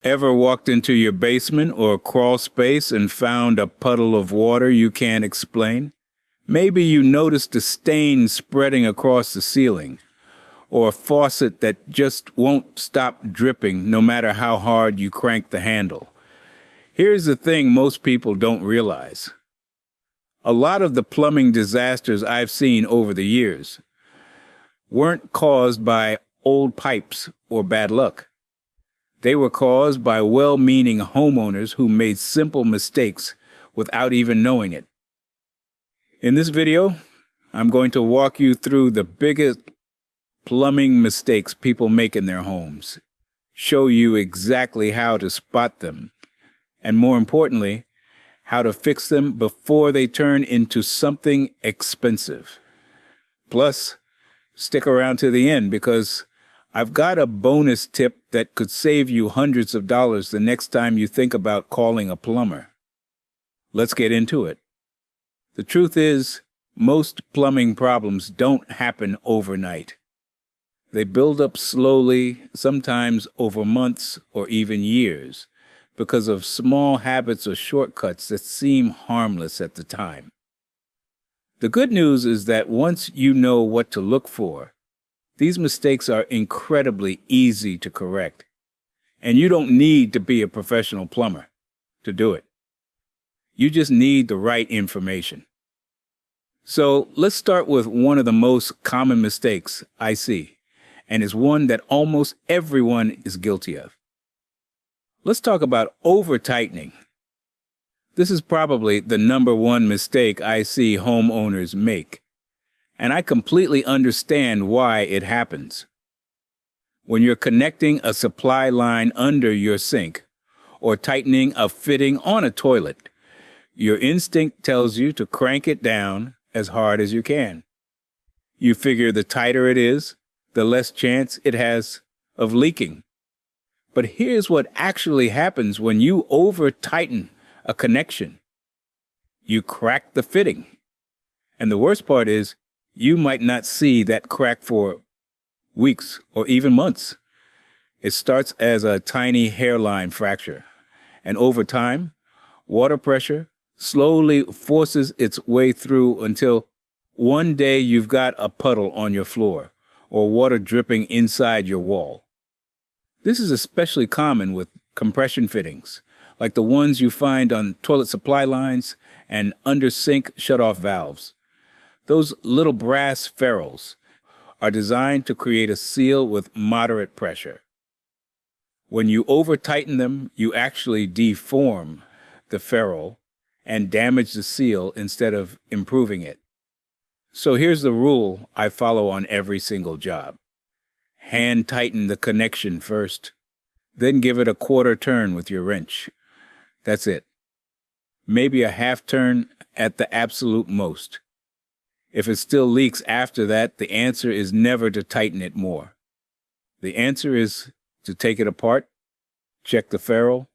Ever walked into your basement or crawl space and found a puddle of water you can't explain? Maybe you noticed a stain spreading across the ceiling, or a faucet that just won't stop dripping no matter how hard you crank the handle. Here's the thing most people don't realize. A lot of the plumbing disasters I've seen over the years weren't caused by old pipes or bad luck. They were caused by well-meaning homeowners who made simple mistakes without even knowing it. In this video, I'm going to walk you through the biggest plumbing mistakes people make in their homes, show you exactly how to spot them, and more importantly, how to fix them before they turn into something expensive. Plus, stick around to the end because I've got a bonus tip that could save you hundreds of dollars the next time you think about calling a plumber. Let's get into it. The truth is, most plumbing problems don't happen overnight. They build up slowly, sometimes over months or even years, because of small habits or shortcuts that seem harmless at the time. The good news is that once you know what to look for, these mistakes are incredibly easy to correct, and you don't need to be a professional plumber to do it. You just need the right information. So let's start with one of the most common mistakes I see, and is one that almost everyone is guilty of. Let's talk about over-tightening. This is probably the number one mistake I see homeowners make, and I completely understand why it happens. When you're connecting a supply line under your sink or tightening a fitting on a toilet, your instinct tells you to crank it down as hard as you can. You figure the tighter it is, the less chance it has of leaking. But here's what actually happens when you over-tighten a connection. You crack the fitting. And the worst part is, you might not see that crack for weeks or even months. It starts as a tiny hairline fracture, and over time, water pressure slowly forces its way through until one day you've got a puddle on your floor or water dripping inside your wall. This is especially common with compression fittings, like the ones you find on toilet supply lines and under-sink shutoff valves. Those little brass ferrules are designed to create a seal with moderate pressure. When you over-tighten them, you actually deform the ferrule and damage the seal instead of improving it. So here's the rule I follow on every single job. Hand tighten the connection first, then give it a quarter turn with your wrench. That's it. Maybe a half turn at the absolute most. If it still leaks after that, the answer is never to tighten it more. The answer is to take it apart, check the ferrule,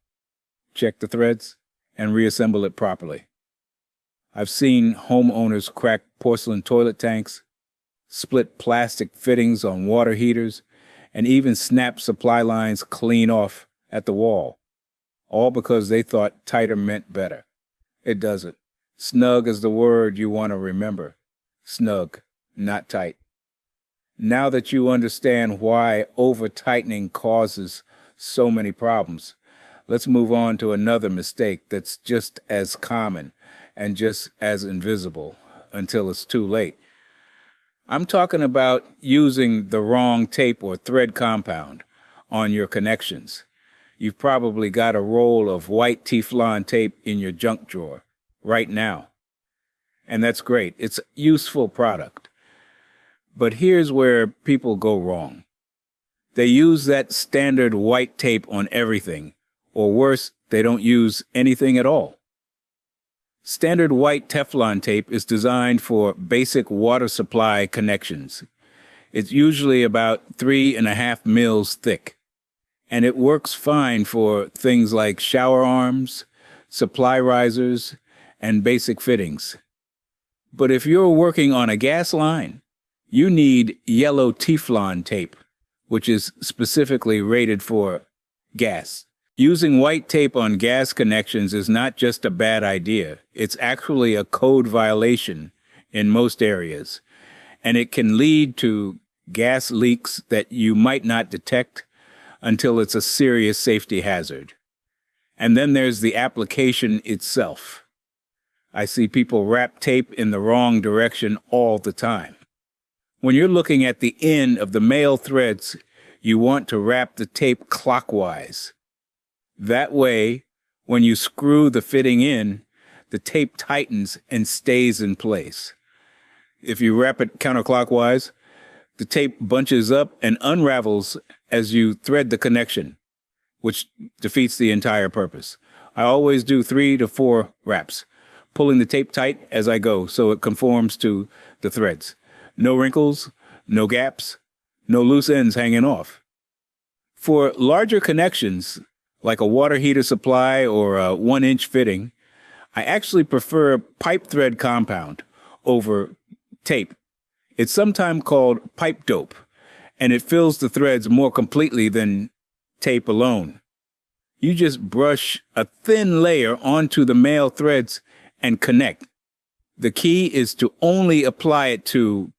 check the threads, and reassemble it properly. I've seen homeowners crack porcelain toilet tanks, split plastic fittings on water heaters, and even snap supply lines clean off at the wall, all because they thought tighter meant better. It doesn't. Snug is the word you want to remember. Snug, not tight. Now that you understand why over-tightening causes so many problems, let's move on to another mistake that's just as common and just as invisible until it's too late. I'm talking about using the wrong tape or thread compound on your connections. You've probably got a roll of white Teflon tape in your junk drawer right now. And that's great. It's a useful product. But here's where people go wrong. They use that standard white tape on everything, or worse, they don't use anything at all. Standard white Teflon tape is designed for basic water supply connections. It's usually about 3.5 mils thick, and it works fine for things like shower arms, supply risers, and basic fittings. But if you're working on a gas line, you need yellow Teflon tape, which is specifically rated for gas. Using white tape on gas connections is not just a bad idea. It's actually a code violation in most areas, and it can lead to gas leaks that you might not detect until it's a serious safety hazard. And then there's the application itself. I see people wrap tape in the wrong direction all the time. When you're looking at the end of the male threads, you want to wrap the tape clockwise. That way, when you screw the fitting in, the tape tightens and stays in place. If you wrap it counterclockwise, the tape bunches up and unravels as you thread the connection, which defeats the entire purpose. I always do 3 to 4 wraps, pulling the tape tight as I go so it conforms to the threads. No wrinkles, no gaps, no loose ends hanging off. For larger connections, like a water heater supply or a 1-inch fitting, I actually prefer pipe thread compound over tape. It's sometimes called pipe dope, and it fills the threads more completely than tape alone. You just brush a thin layer onto the male threads and connect. The key is to only apply it to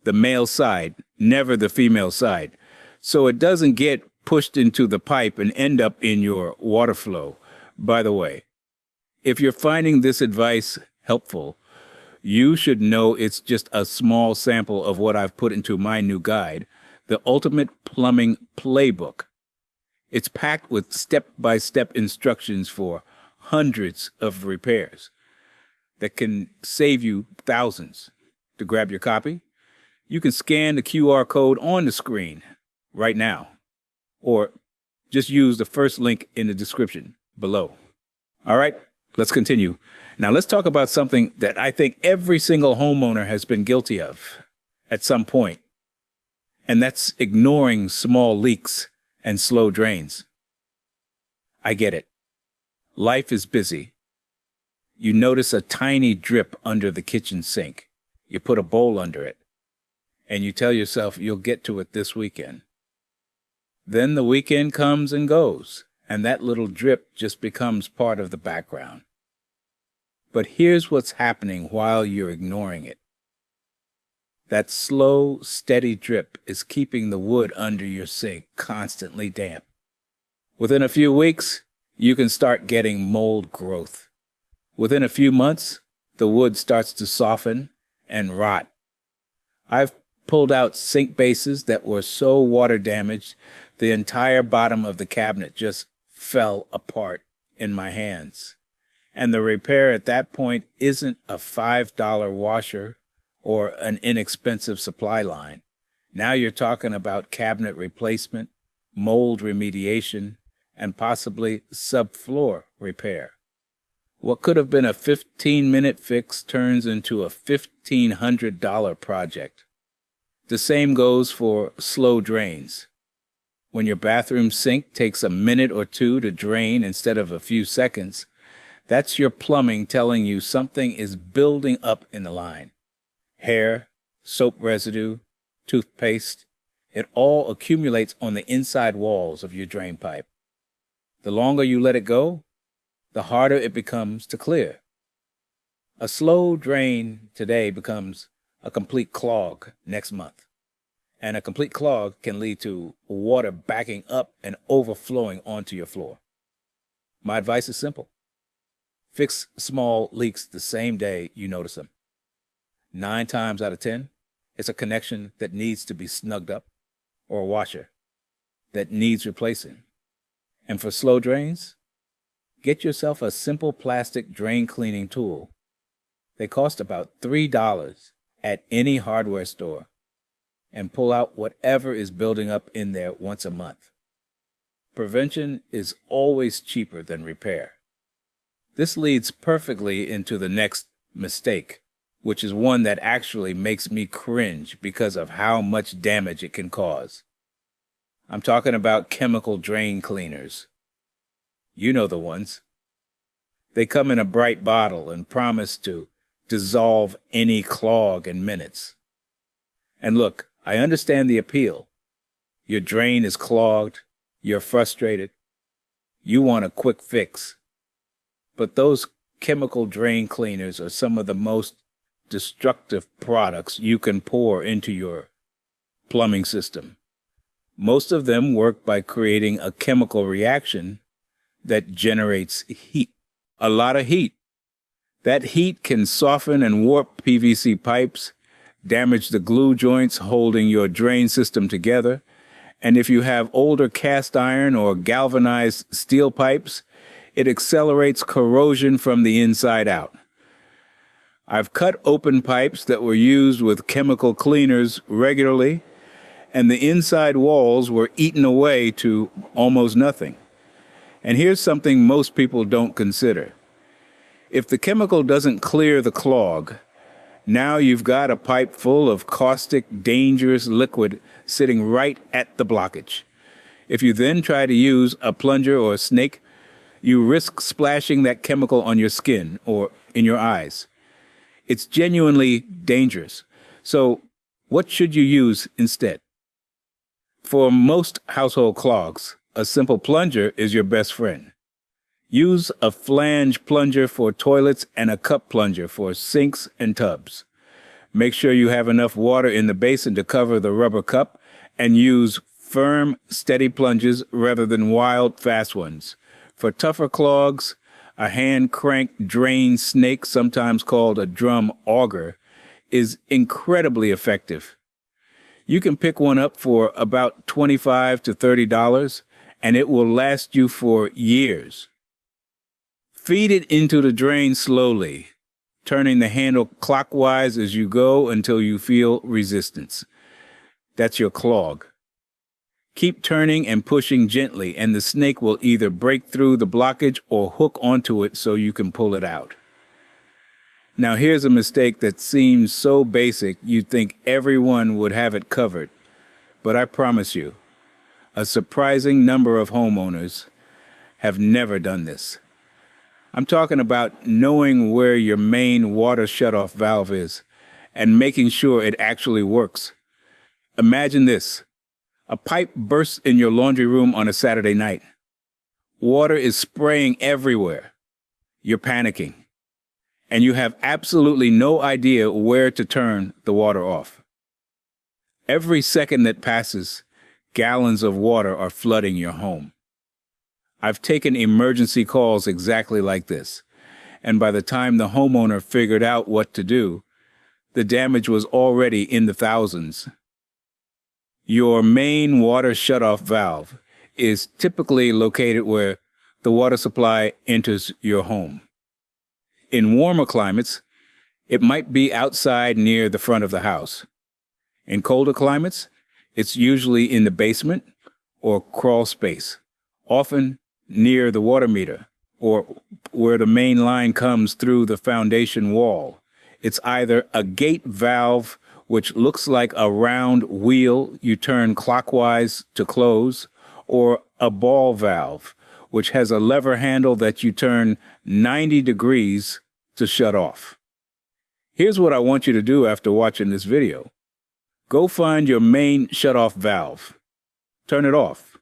the male side, never the female side, so it doesn't get pushed into the pipe and end up in your water flow. By the way, if you're finding this advice helpful, you should know it's just a small sample of what I've put into my new guide, The Ultimate Plumbing Playbook. It's packed with step-by-step instructions for hundreds of repairs that can save you thousands. To grab your copy, you can scan the QR code on the screen right now, or just use the first link in the description below. All right, let's continue. Now let's talk about something that I think every single homeowner has been guilty of at some point, and that's ignoring small leaks and slow drains. I get it. Life is busy. You notice a tiny drip under the kitchen sink. You put a bowl under it, and you tell yourself you'll get to it this weekend. Then the weekend comes and goes, and that little drip just becomes part of the background. But here's what's happening while you're ignoring it. That slow, steady drip is keeping the wood under your sink constantly damp. Within a few weeks, you can start getting mold growth. Within a few months, the wood starts to soften and rot. I've pulled out sink bases that were so water damaged, the entire bottom of the cabinet just fell apart in my hands. And the repair at that point isn't a $5 washer or an inexpensive supply line. Now you're talking about cabinet replacement, mold remediation, and possibly subfloor repair. What could have been a 15-minute fix turns into a $1,500 project. The same goes for slow drains. When your bathroom sink takes a minute or two to drain instead of a few seconds, that's your plumbing telling you something is building up in the line. Hair, soap residue, toothpaste, it all accumulates on the inside walls of your drain pipe. The longer you let it go, the harder it becomes to clear. A slow drain today becomes a complete clog next month. And a complete clog can lead to water backing up and overflowing onto your floor. My advice is simple. Fix small leaks the same day you notice them. 9 times out of 10, it's a connection that needs to be snugged up or a washer that needs replacing. And for slow drains, get yourself a simple plastic drain cleaning tool. They cost about $3 at any hardware store, and pull out whatever is building up in there once a month. Prevention is always cheaper than repair. This leads perfectly into the next mistake, which is one that actually makes me cringe because of how much damage it can cause. I'm talking about chemical drain cleaners. You know the ones. They come in a bright bottle and promise to dissolve any clog in minutes. And look, I understand the appeal. Your drain is clogged, you're frustrated, You want a quick fix. But those chemical drain cleaners are some of the most destructive products you can pour into your plumbing system. Most of them work by creating a chemical reaction that generates heat. A lot of heat. That heat can soften and warp PVC pipes, damage the glue joints holding your drain system together, and if you have older cast iron or galvanized steel pipes, it accelerates corrosion from the inside out. I've cut open pipes that were used with chemical cleaners regularly, and the inside walls were eaten away to almost nothing. And here's something most people don't consider. If the chemical doesn't clear the clog, now you've got a pipe full of caustic, dangerous liquid sitting right at the blockage. If you then try to use a plunger or a snake, you risk splashing that chemical on your skin or in your eyes. It's genuinely dangerous. So what should you use instead? For most household clogs, a simple plunger is your best friend. Use a flange plunger for toilets and a cup plunger for sinks and tubs. Make sure you have enough water in the basin to cover the rubber cup, and use firm, steady plunges rather than wild, fast ones. For tougher clogs, a hand-crank drain snake, sometimes called a drum auger, is incredibly effective. You can pick one up for about $25 to $30, and it will last you for years. Feed it into the drain slowly, turning the handle clockwise as you go until you feel resistance. That's your clog. Keep turning and pushing gently, and the snake will either break through the blockage or hook onto it so you can pull it out. Now here's a mistake that seems so basic you'd think everyone would have it covered. But I promise you, a surprising number of homeowners have never done this. I'm talking about knowing where your main water shutoff valve is and making sure it actually works. Imagine this. A pipe bursts in your laundry room on a Saturday night. Water is spraying everywhere. You're panicking. And you have absolutely no idea where to turn the water off. Every second that passes, gallons of water are flooding your home. I've taken emergency calls exactly like this, and by the time the homeowner figured out what to do, the damage was already in the thousands. Your main water shutoff valve is typically located where the water supply enters your home. In warmer climates, it might be outside near the front of the house. In colder climates, it's usually in the basement or crawl space, often near the water meter or where the main line comes through the foundation wall. It's either a gate valve, which looks like a round wheel you turn clockwise to close, or a ball valve, which has a lever handle that you turn 90 degrees to shut off. Here's what I want you to do after watching this video. Go find your main shutoff valve. Turn it off.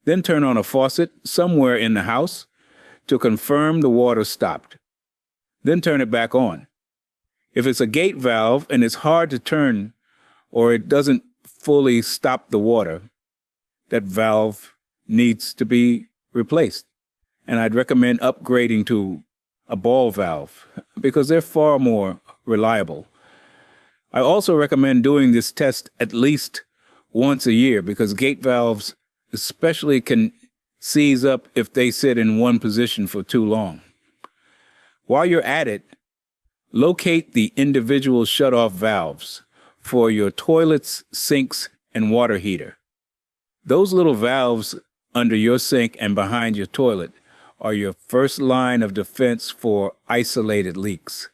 Then turn on a faucet somewhere in the house to confirm the water stopped. Then turn it back on. If it's a gate valve and it's hard to turn or it doesn't fully stop the water, that valve needs to be replaced. And I'd recommend upgrading to a ball valve because they're far more reliable. I also recommend doing this test at least once a year because gate valves especially can seize up if they sit in one position for too long. While you're at it, locate the individual shutoff valves for your toilets, sinks, and water heater. Those little valves under your sink and behind your toilet are your first line of defense for isolated leaks.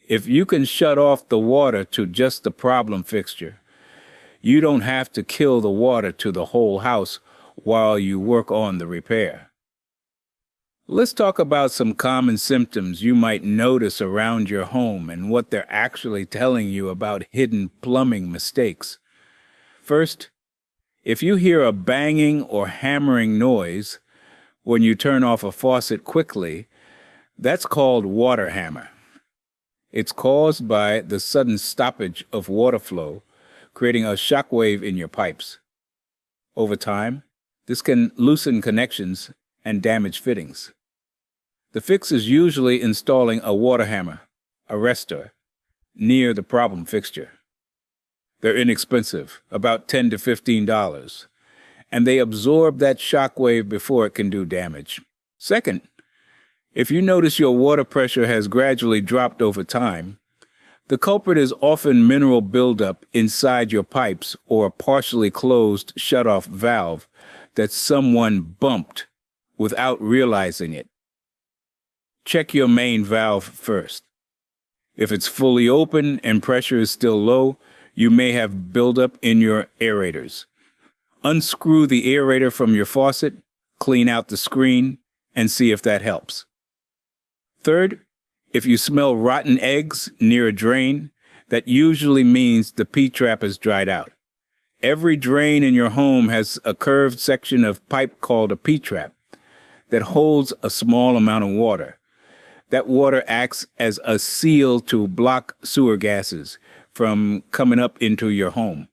If you can shut off the water to just the problem fixture, you don't have to kill the water to the whole house while you work on the repair. Let's talk about some common symptoms you might notice around your home and what they're actually telling you about hidden plumbing mistakes. First, if you hear a banging or hammering noise, when you turn off a faucet quickly, that's called water hammer. It's caused by the sudden stoppage of water flow, creating a shock wave in your pipes. Over time, this can loosen connections and damage fittings. The fix is usually installing a water hammer, arrestor, near the problem fixture. They're inexpensive, about $10 to $15, and they absorb that shock wave before it can do damage. Second, if you notice your water pressure has gradually dropped over time, the culprit is often mineral buildup inside your pipes or a partially closed shutoff valve that someone bumped without realizing it. Check your main valve first. If it's fully open and pressure is still low, you may have buildup in your aerators. Unscrew the aerator from your faucet, clean out the screen, and see if that helps. Third, if you smell rotten eggs near a drain, that usually means the P-trap has dried out. Every drain in your home has a curved section of pipe called a P-trap that holds a small amount of water. That water acts as a seal to block sewer gases from coming up into your home.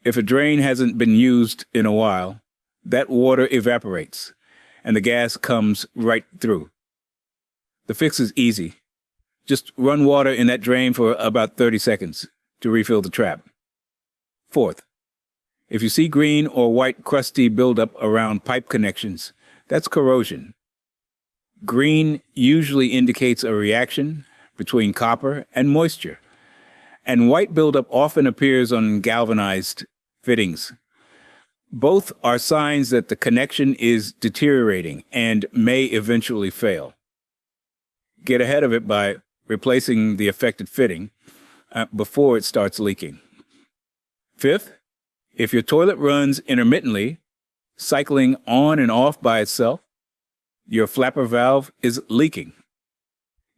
If a drain hasn't been used in a while, that water evaporates and the gas comes right through. The fix is easy. Just run water in that drain for about 30 seconds to refill the trap. Fourth, if you see green or white crusty buildup around pipe connections, that's corrosion. Green usually indicates a reaction between copper and moisture, and white buildup often appears on galvanized fittings. Both are signs that the connection is deteriorating and may eventually fail. Get ahead of it by replacing the affected fitting before it starts leaking. Fifth, if your toilet runs intermittently, cycling on and off by itself, your flapper valve is leaking.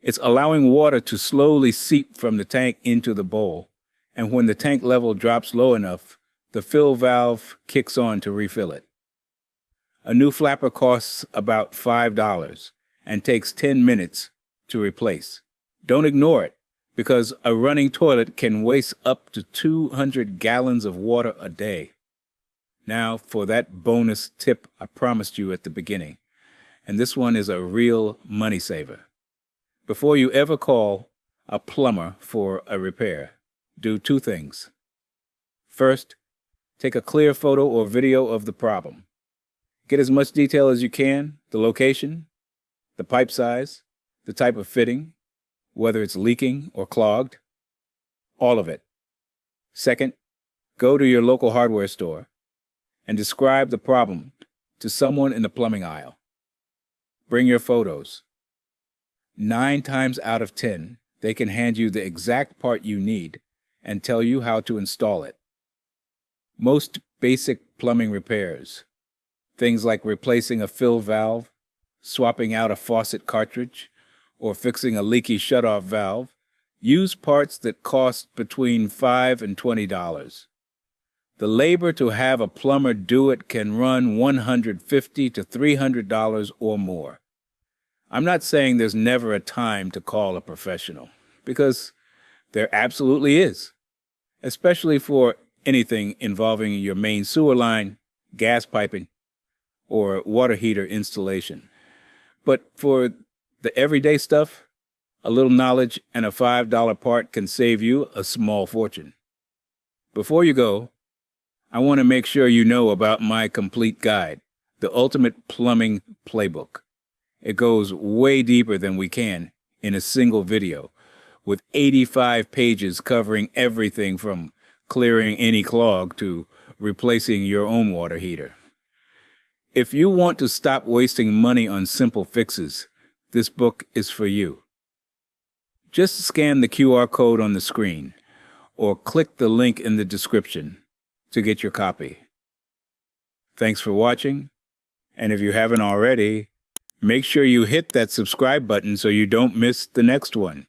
It's allowing water to slowly seep from the tank into the bowl, and when the tank level drops low enough, the fill valve kicks on to refill it. A new flapper costs about $5 and takes 10 minutes to replace. Don't ignore it, because a running toilet can waste up to 200 gallons of water a day. Now for that bonus tip I promised you at the beginning, and this one is a real money saver. Before you ever call a plumber for a repair, do two things. First, take a clear photo or video of the problem. Get as much detail as you can, the location, the pipe size, the type of fitting, whether it's leaking or clogged, all of it. Second, go to your local hardware store and describe the problem to someone in the plumbing aisle. Bring your photos. 9 times out of 10, they can hand you the exact part you need and tell you how to install it. Most basic plumbing repairs, things like replacing a fill valve, swapping out a faucet cartridge, or fixing a leaky shutoff valve, use parts that cost between $5 and $20. The labor to have a plumber do it can run $150 to $300 or more. I'm not saying there's never a time to call a professional, because there absolutely is, especially for anything involving your main sewer line, gas piping, or water heater installation. But for the everyday stuff, a little knowledge and a $5 part can save you a small fortune. Before you go, I want to make sure you know about my complete guide, the Ultimate Plumbing Playbook. It goes way deeper than we can in a single video, with 85 pages covering everything from clearing any clog to replacing your own water heater. If you want to stop wasting money on simple fixes, this book is for you. Just scan the QR code on the screen or click the link in the description to get your copy. Thanks for watching, and if you haven't already, make sure you hit that subscribe button so you don't miss the next one.